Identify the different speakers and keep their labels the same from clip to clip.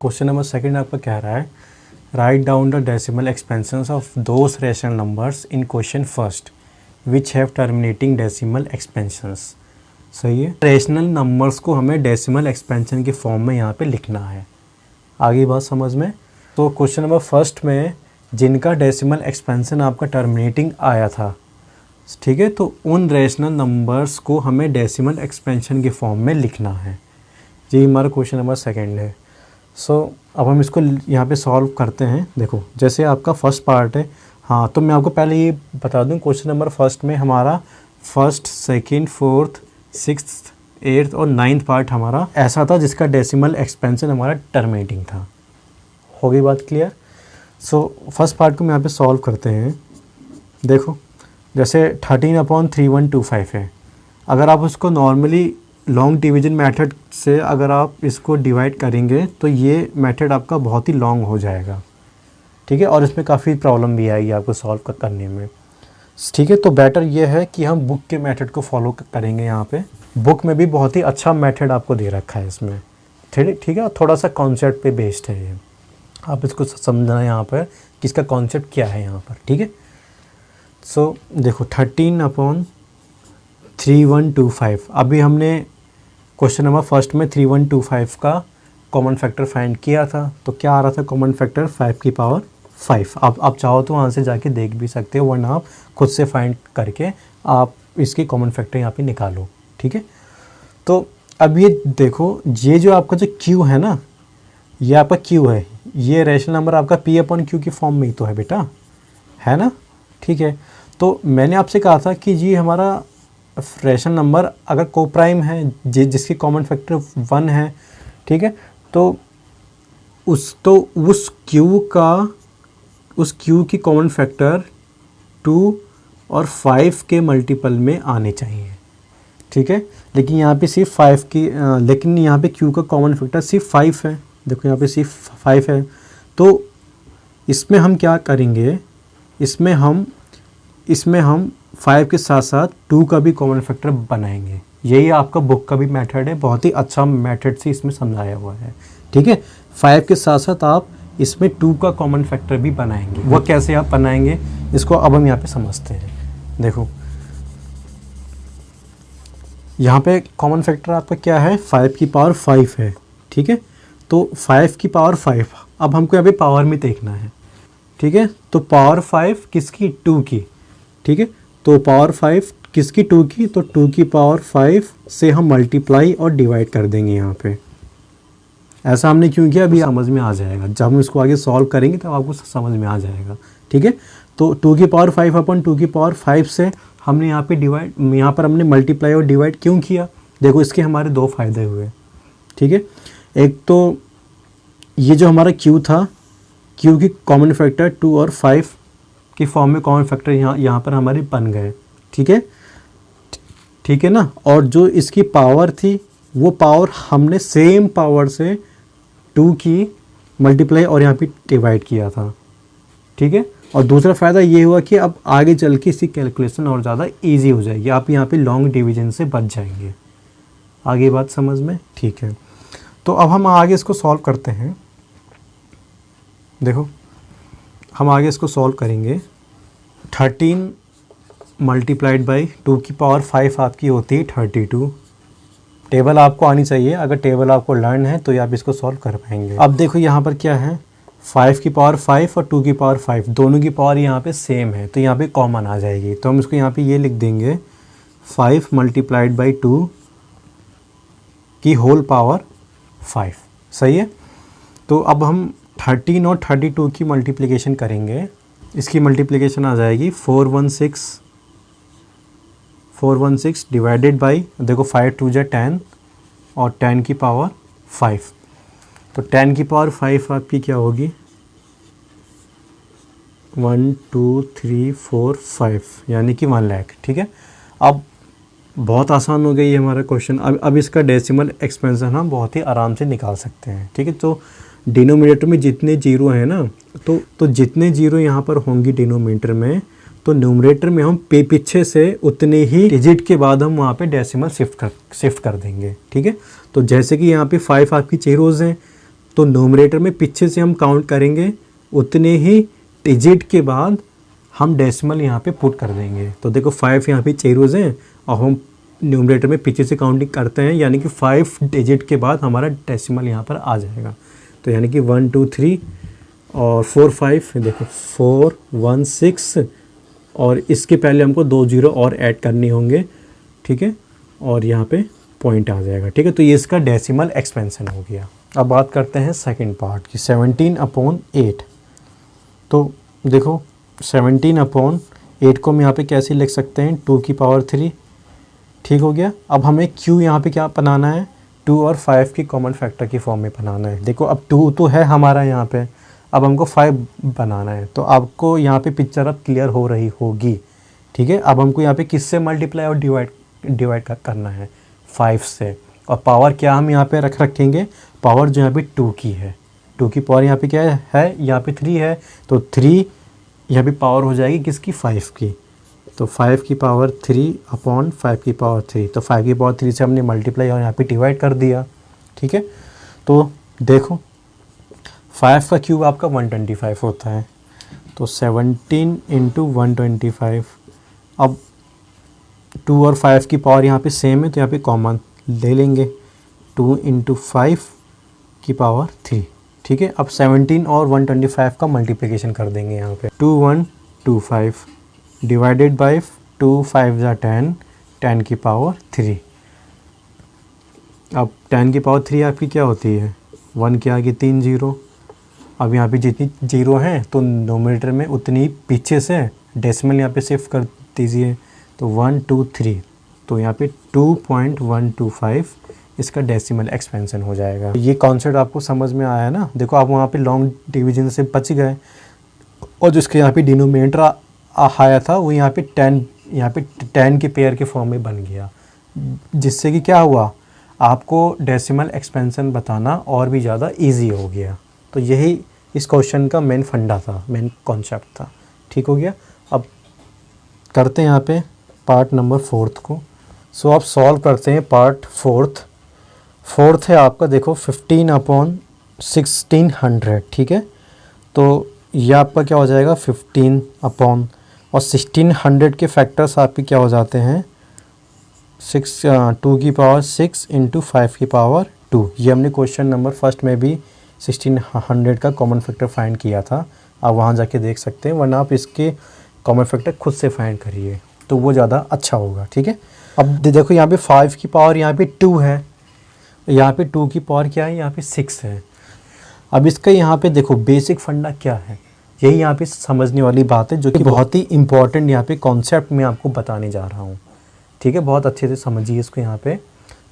Speaker 1: Question number second आपका कह रहा है write down the decimal expansions of those rational numbers in question first which have terminating decimal expansions. सही है, rational numbers को हमें डेसिमल एक्सपेंशन के फॉर्म में यहाँ पे लिखना है। आगे बात समझ में। तो क्वेश्चन नंबर फर्स्ट में जिनका डेसिमल एक्सपेंशन आपका टर्मिनेटिंग आया था, ठीक है, तो उन रेशनल नंबर्स को हमें डेसिमल एक्सपेंशन के फॉर्म में लिखना है। ये हमारा क्वेश्चन नंबर सेकंड है। अब हम इसको यहाँ पे सॉल्व करते हैं। देखो जैसे आपका फर्स्ट पार्ट है, हाँ, तो मैं आपको पहले ये बता दूँ, क्वेश्चन नंबर फर्स्ट में हमारा first, second, fourth, sixth, eighth और नाइन्थ पार्ट हमारा ऐसा था जिसका डेसिमल एक्सपेंशन हमारा टर्मिनेटिंग था। हो गई बात क्लियर। फर्स्ट पार्ट को मैं यहाँ पे सॉल्व करते हैं। देखो जैसे 13/3125 है, अगर आप उसको नॉर्मली लॉन्ग डिवीजन मेथड से अगर आप इसको डिवाइड करेंगे तो ये मेथड आपका बहुत ही लॉन्ग हो जाएगा, ठीक है, और इसमें काफ़ी प्रॉब्लम भी आएगी आपको सॉल्व करने में, ठीक है। तो बेटर ये है कि हम बुक के मेथड को फॉलो करेंगे। यहाँ पे बुक में भी बहुत ही अच्छा मेथड आपको दे रखा है इसमें, ठीक है, थोड़ा सा कॉन्सेप्ट पे बेस्ड है ये, आप इसको समझना यहाँ पर कि इसका कॉन्सेप्ट क्या है यहाँ पर, ठीक है। देखो 13/3125, अभी हमने क्वेश्चन नंबर फर्स्ट में 3125 का कॉमन फैक्टर फाइंड किया था, तो क्या आ रहा था कॉमन फैक्टर 5⁵। आप चाहो तो वहाँ से जाके देख भी सकते हो, वरना आप खुद से फाइंड करके आप इसकी कॉमन फैक्टर यहाँ पे निकालो, ठीक है। तो अब ये देखो, ये जो आपका जो क्यू है ना, ये आपका क्यू है, ये रेशनल नंबर आपका P/Q की फॉर्म में ही तो है बेटा, है ना, ठीक है। तो मैंने आपसे कहा था कि ये हमारा रेशनल नंबर अगर कोप्राइम है जिसकी कॉमन फैक्टर 1 है, ठीक है, तो उस क्यू की कॉमन फैक्टर 2 और 5 के मल्टीपल में आने चाहिए, ठीक है। लेकिन यहाँ पे सिर्फ 5 की लेकिन यहाँ पे क्यू का कॉमन फैक्टर सिर्फ 5 है। देखो यहाँ पे सिर्फ 5 है, तो इसमें हम क्या करेंगे, इसमें हम 5 के साथ साथ 2 का भी कॉमन फैक्टर बनाएंगे। यही आपका बुक का भी मेथड है, बहुत ही अच्छा मेथड से इसमें समझाया हुआ है, ठीक है। 5 के साथ साथ आप इसमें 2 का कॉमन फैक्टर भी बनाएंगे। वो कैसे आप बनाएंगे इसको अब हम यहाँ पे समझते हैं। देखो यहाँ पे कॉमन फैक्टर आपका क्या है, 5⁵ है, ठीक है। तो 5⁵, अब हमको यहाँ पे पावर में देखना है, ठीक है। तो पावर 5 किसकी, 2 की, ठीक है। तो पावर 5 किसकी, 2 की, तो 2 की पावर 5 से हम मल्टीप्लाई और डिवाइड कर देंगे यहाँ पे। ऐसा हमने क्यों किया, अभी समझ में आ जाएगा, जब हम इसको आगे सॉल्व करेंगे तब आपको समझ में आ जाएगा, ठीक है। तो 2 की पावर 5/2 की पावर 5 से हमने यहाँ पे डिवाइड, यहाँ पर हमने मल्टीप्लाई और डिवाइड क्यों किया, देखो इसके हमारे 2 फ़ायदे हुए, ठीक है। एक तो ये जो हमारा क्यू था, क्यू की कॉमन फैक्टर 2 और 5 की फॉर्म में कॉमन फैक्टर यहाँ पर हमारे बन गए, ठीक है, ठीक है ना। और जो इसकी पावर थी वो पावर हमने सेम पावर से 2 की मल्टीप्लाई और यहाँ पे डिवाइड किया था, ठीक है। और दूसरा फ़ायदा ये हुआ कि अब आगे चल के इसकी कैलकुलेशन और ज़्यादा इजी हो जाएगी, आप यहाँ पे लॉन्ग डिवीजन से बच जाएंगे। आगे बात समझ में, ठीक है। तो अब हम आगे इसको सॉल्व करते हैं। देखो हम आगे इसको सॉल्व करेंगे। 13 मल्टीप्लाइड बाई 2 की पावर 5 आपकी होती है 32। टेबल आपको आनी चाहिए, अगर टेबल आपको लर्न है तो ये आप इसको सॉल्व कर पाएंगे। अब देखो यहाँ पर क्या है, 5 की पावर 5 और 2 की पावर 5 दोनों की पावर यहाँ पे सेम है, तो यहाँ पे कॉमन आ जाएगी। तो हम इसको यहाँ पे ये लिख देंगे 5 मल्टीप्लाइड बाई 2 की होल पावर 5। सही है। तो अब हम 13 और 32 की मल्टीप्लिकेशन करेंगे। इसकी मल्टीप्लिकेशन आ जाएगी 416 डिवाइडेड बाई, देखो 5 2 जा 10 और 10 की पावर 5। तो 10 की पावर 5 आपकी क्या होगी, 1 2 3 4 5, यानी कि 1 लाख, ठीक है। अब बहुत आसान हो गई है हमारा क्वेश्चन। अब इसका डेसिमल एक्सपेंशन हम बहुत ही आराम से निकाल सकते हैं, ठीक है। तो डिनोमिनेटर में जितने जीरो हैं ना, तो जितने जीरो यहाँ पर होंगी डिनोमिनेटर में, तो न्यूमरेटर में हम पीछे से उतने ही डिजिट के बाद हम वहाँ पे डेसिमल शिफ्ट कर देंगे, ठीक है। तो जैसे कि यहाँ पे 5 आपकी जीरोज़ हैं, तो नोमरेटर में पीछे से हम काउंट करेंगे, उतने ही डिजिट के बाद हम डेसिमल यहाँ पे पुट कर देंगे। तो देखो 5 यहाँ पे चेरोज़ हैं और हम न्यूमरेटर में पीछे से काउंटिंग करते हैं, यानी कि 5 डिजिट के बाद हमारा डेसिमल यहाँ पर आ जाएगा। तो यानी कि 1 2 3 और 4 5, देखो 4 1 6 और इसके पहले हमको 2 0 और ऐड करने होंगे, ठीक है, और यहाँ पे पॉइंट आ जाएगा, ठीक है। तो ये इसका डेसिमल एक्सपेंशन हो गया। अब बात करते हैं सेकंड पार्ट की, 17/8। तो देखो 17/8 को हम यहाँ पे कैसे लिख सकते हैं, 2 की पावर 3, ठीक हो गया। अब हमें q यहाँ पे क्या बनाना है, 2 और 5 की कॉमन फैक्टर की फॉर्म में बनाना है। देखो अब 2 तो है हमारा यहाँ पे, अब हमको 5 बनाना है। तो आपको यहाँ पे पिक्चर अब क्लियर हो रही होगी, ठीक है। अब हमको यहाँ पे किससे मल्टीप्लाई और डिवाइड करना है, 5 से। और पावर क्या हम यहाँ पे रखेंगे, पावर जो यहाँ पे 2 की है, 2 की पावर यहाँ पे क्या है, यहाँ पे 3 है, तो 3 यहाँ पे पावर हो जाएगी किसकी, 5 की। तो 5 की पावर 3/5 की पावर 3, तो 5 की पावर 3 से हमने मल्टीप्लाई और यहाँ पे डिवाइड कर दिया, ठीक है। तो देखो 5 का क्यूब आपका 125 होता है, तो 17 × 125। अब 2 और 5 की पावर यहाँ पे सेम है, तो यहाँ पे कॉमन ले लेंगे, 2 × 5 की पावर 3, ठीक है। अब 17 और 125 का मल्टीप्लिकेशन कर देंगे यहाँ पे, 2125 डिवाइडेड बाई 2 5 = 10, 10 की पावर 3। अब 10 की पावर 3 आपकी क्या होती है, 1 के आगे 3 0। अब यहाँ पे जितनी जीरो हैं तो नोमिनेटर में उतनी पीछे से डेसिमल यहाँ पे शिफ्ट कर दीजिए, तो 1 2 3, तो यहाँ पे 2.125 इसका डेसिमल एक्सपेंशन हो जाएगा। ये कॉन्सेप्ट आपको समझ में आया ना। देखो आप वहाँ पे लॉन्ग डिवीजन से बच गए, और जिसके यहाँ पे डिनोमिनेटर आया था वो यहाँ पे 10 के पेयर के फॉर्म में बन गया, जिससे कि क्या हुआ, आपको डेसिमल एक्सपेंशन बताना और भी ज़्यादा इजी हो गया। तो यही इस क्वेश्चन का मेन फंडा था, मेन कॉन्सेप्ट था, ठीक हो गया। अब करते हैं यहाँ पे पार्ट नंबर 4 को। सो आप सॉल्व करते हैं पार्ट 4 है आपका, देखो 15/1600, ठीक है। तो ये आपका क्या हो जाएगा, 15 और 1600 के फैक्टर्स आपके क्या हो जाते हैं, 2 की पावर 6 × 5 की पावर 2। ये हमने क्वेश्चन नंबर फर्स्ट में भी 1600 का कॉमन फैक्टर फाइंड किया था, आप वहाँ जाके देख सकते हैं, वरना आप इसके कॉमन फैक्टर खुद से फाइंड करिए तो वो ज़्यादा अच्छा होगा, ठीक है। अब देखो यहाँ पे 5 की पावर यहाँ पे 2 है, यहाँ पे 2 की पावर क्या है, यहाँ पे 6 है। अब इसका यहाँ पे देखो बेसिक फंडा क्या है, यही यहाँ पे समझने वाली बात है, जो कि बहुत ही इंपॉर्टेंट यहाँ पे कॉन्सेप्ट में आपको बताने जा रहा हूँ, ठीक है। बहुत अच्छे से समझिए इसको, यहाँ पे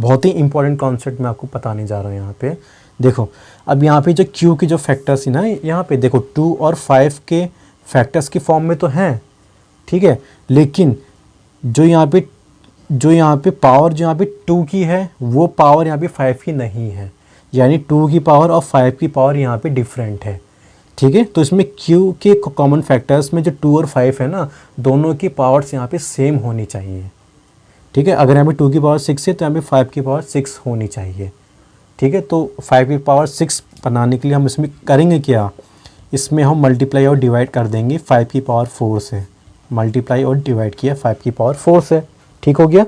Speaker 1: बहुत ही इंपॉर्टेंट कॉन्सेप्ट मैं आपको बताने जा रहा हूँ। यहाँ पे देखो, अब यहाँ पे जो क्यू के जो फैक्टर्स है ना, यहाँ पे देखो 2 और 5 के फैक्टर्स की फॉर्म में तो हैं, ठीक है, लेकिन जो यहाँ पे पावर जो यहाँ पे 2 की है वो पावर यहाँ पे 5 की नहीं है, यानी 2 की पावर और 5 की पावर यहाँ पे डिफरेंट है, ठीक है। तो इसमें Q के कॉमन फैक्टर्स में जो 2 और 5 है ना, दोनों की पावर्स यहाँ पे सेम होनी चाहिए, ठीक है। अगर यहाँ पे 2 की पावर 6 है तो यहाँ पे 5 की पावर 6 होनी चाहिए, ठीक है। तो 5 की पावर 6 बनाने के लिए हम इसमें करेंगे क्या, इसमें हम मल्टीप्लाई और डिवाइड कर देंगे 5 की पावर 4 से, मल्टीप्लाई और डिवाइड किया 5 की पावर 4 से, ठीक हो गया।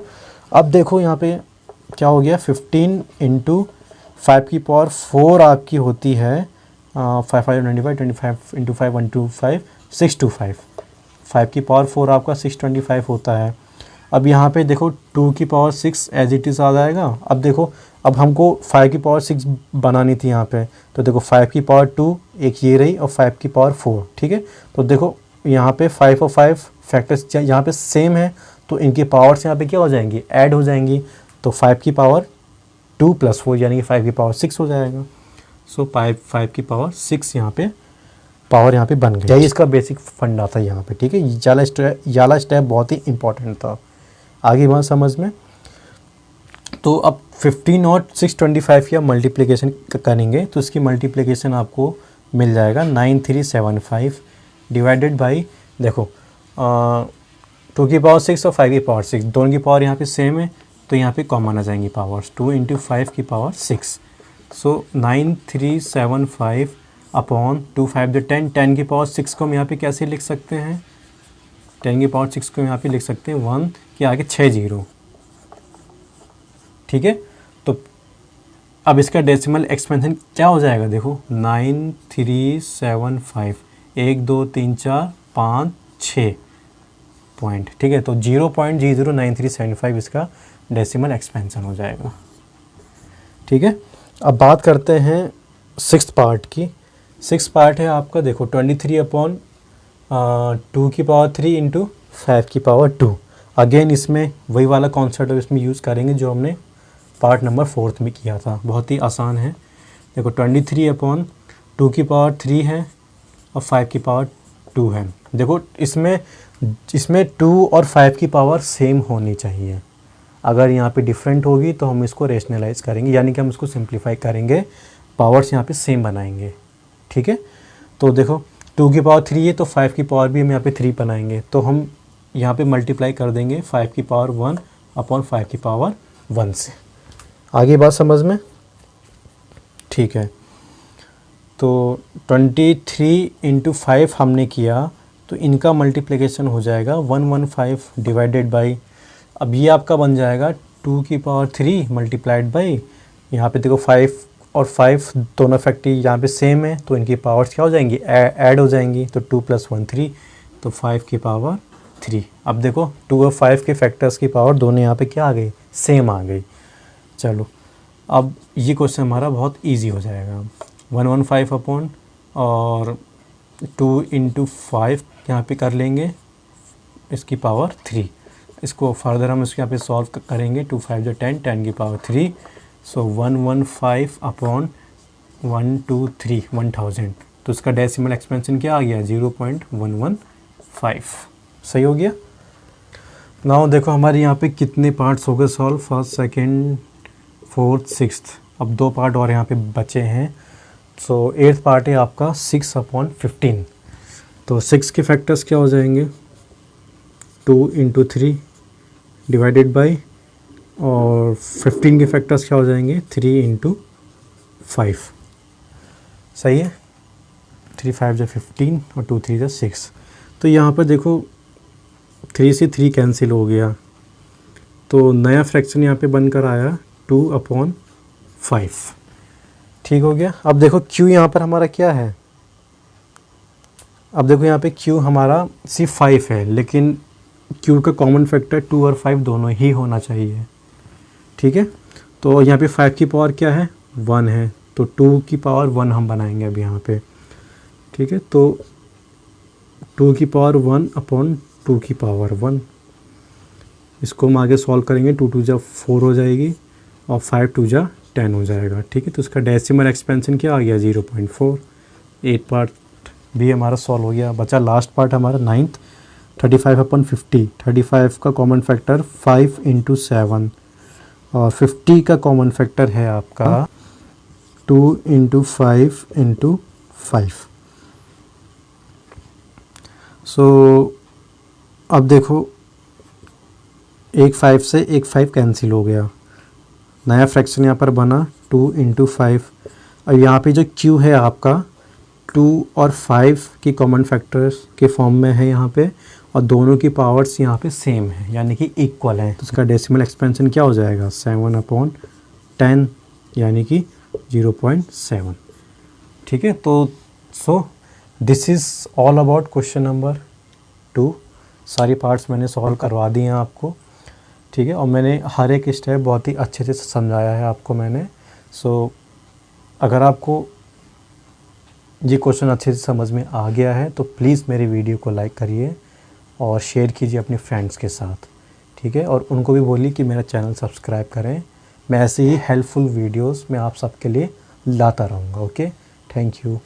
Speaker 1: अब देखो यहाँ पे क्या हो गया, 15 × 5 की पावर 4 आपकी होती है 5 5 25, 25 × 5 125 625, 5 की पावर 4 आपका 625 होता है। अब यहाँ पे देखो 2 की पावर 6 एज इट इज़ आ जाएगा। अब देखो, अब हमको 5 की पावर 6 बनानी थी यहाँ पे, तो देखो 5 की पावर 2 एक ये रही और 5 की पावर 4, ठीक है। तो देखो यहाँ पे 5 और 5 फैक्टर्स यहाँ पे सेम है, तो इनकी पावर्स यहाँ पे क्या हो जाएंगी, ऐड हो जाएंगी। तो 5 की पावर 2 + 4 यानी कि 5 की पावर 6 हो जाएगा। सो 5 की पावर 6 यहाँ पे पावर यहाँ पे बन गई। यही इसका बेसिक फंडा था यहाँ पे, ठीक है। याला स्टेप बहुत ही इंपॉर्टेंट था, आगे बात समझ में। तो अब 15 और 625 का मल्टीप्लिकेशन करेंगे तो इसकी मल्टीप्लिकेशन आपको मिल जाएगा 9375 डिवाइडेड बाई, देखो 2 की पावर 6 और 5 की पावर 6 दोनों की पावर यहाँ पे सेम है, तो यहाँ पे कॉमन आ जाएंगी पावर्स, 2 × 5 की पावर 6, सो 9375 अपॉन 2 5 द 10, 10 की पावर 6 को हम यहाँ पे कैसे लिख सकते हैं, 10 की पावर 6 को यहाँ पे लिख सकते हैं 1 के आगे 6 जीरो, ठीक है। तो अब इसका डेसिमल एक्सपेंशन क्या हो जाएगा, देखो 9375, 1 2 3 4 5 6 पॉइंट, ठीक है। तो 0.009375 इसका डेसिमल एक्सपेंशन हो जाएगा, ठीक है। अब बात करते हैं सिक्स्थ पार्ट की। सिक्स्थ पार्ट है आपका, देखो 23 अपॉन 2 की पावर 3 इंटू 5 की पावर 2। अगेन इसमें वही वाला कॉन्सेप्ट इसमें यूज़ करेंगे जो हमने पार्ट नंबर 4 में किया था, बहुत ही आसान है। देखो 23 अपॉन 2 की पावर 3 है और 5 की पावर 2 है। देखो इसमें 2 और 5 की पावर सेम होनी चाहिए। अगर यहाँ पे डिफरेंट होगी तो हम इसको रेशनलाइज करेंगे, यानी कि हम इसको सिंप्लीफाई करेंगे, पावर्स यहाँ पे सेम बनाएंगे, ठीक है। तो देखो 2 की पावर 3 है तो 5 की पावर भी हम यहाँ पे 3 बनाएंगे, तो हम यहाँ पे मल्टीप्लाई कर देंगे 5 की पावर 1 अपॉन 5 की पावर 1 से। आगे बात समझ में, ठीक है। तो 23 इंटू 5 हमने किया तो इनका मल्टीप्लिकेशन हो जाएगा 115 डिवाइडेड बाई, अब ये आपका बन जाएगा 2 की पावर 3 मल्टीप्लाइड बाई, यहाँ पे देखो 5 और 5 दोनों फैक्टर यहाँ पे सेम है तो इनकी पावर्स क्या हो जाएंगी, ऐड हो जाएंगी। तो 2 + 1 3, तो 5 की पावर 3। अब देखो 2 और 5 के फैक्टर्स की पावर दोनों यहाँ पे क्या आ गई, सेम आ गई। चलो अब ये क्वेश्चन हमारा बहुत इजी हो जाएगा। 115 अपॉन और 2 इंटू 5 यहाँ पे कर लेंगे इसकी पावर 3। इसको फर्दर हम इसके यहाँ पे सॉल्व करेंगे, 2 5 = 10, 10 की पावर 3। सो 115 अपॉन 123 1000, तो इसका डेसिमल एक्सपेंशन क्या आ गया, 0.115। सही हो गया। नाउ देखो हमारे यहाँ पे कितने पार्ट्स हो गए solve, first second fourth sixth, अब 2 पार्ट और यहाँ पे बचे हैं। सो 8th पार्ट है आपका 6 अपॉन 15। तो 6 के फैक्टर्स क्या हो जाएंगे, 2 इंटू 3 डिवाइडेड बाई, और 15 के फैक्टर्स क्या हो जाएंगे, 3 इंटू 5। सही है, 3 5 = 15 और 2 3 = 6। तो यहाँ पर देखो 3 से 3 कैंसिल हो गया, तो नया फ्रैक्शन यहाँ पे बनकर आया 2/5। ठीक हो गया। अब देखो Q यहाँ पर हमारा क्या है, अब देखो यहाँ पे Q हमारा सिर्फ 5 है, लेकिन Q का कॉमन फैक्टर 2 और 5 दोनों ही होना चाहिए, ठीक है। तो यहाँ पे 5 की पावर क्या है, 1 है, तो 2 की पावर 1 हम बनाएंगे अब यहाँ पे, ठीक है। तो 2 की पावर 1 अपॉन 2 की पावर 1, इसको हम आगे सॉल्व करेंगे। 2 2 = 4 हो जाएगी और 5 2 = 10 हो जाएगा, ठीक है। तो इसका डेसिमल एक्सपेंशन क्या आ गया, 0.4। 8 पार्ट भी हमारा सॉल्व हो गया। बचा लास्ट पार्ट हमारा 9th, 35 अपॉन 50। 35 का कॉमन फैक्टर 5 इंटू 7 और 50 का कॉमन फैक्टर है आपका 2 इंटू 5 इंटू 5। सो अब देखो एक 5 से एक 5 कैंसिल हो गया, नया फ्रैक्शन यहाँ पर बना 2 इंटू 5। और यहाँ पे जो Q है आपका 2 और 5 की कॉमन फैक्टर्स के फॉर्म में है यहाँ पे, और दोनों की पावर्स यहाँ पे सेम है, यानी कि इक्वल है। तो इसका डेसिमल एक्सपेंशन क्या हो जाएगा, 7 अपॉन 10, यानी कि 0.7, ठीक है। तो so this is all about question number 2। सारी पार्ट्स मैंने सॉल्व करवा दिए हैं आपको, ठीक है, और मैंने हर एक स्टेप बहुत ही अच्छे से समझाया है आपको मैंने। सो अगर आपको ये क्वेश्चन अच्छे से समझ में आ गया है तो प्लीज़ मेरी वीडियो को लाइक करिए और शेयर कीजिए अपने फ्रेंड्स के साथ, ठीक है। और उनको भी बोलिए कि मेरा चैनल सब्सक्राइब करें, मैं ऐसे ही हेल्पफुल वीडियोस मैं आप सबके लिए लाता रहूँगा। Okay, thank you.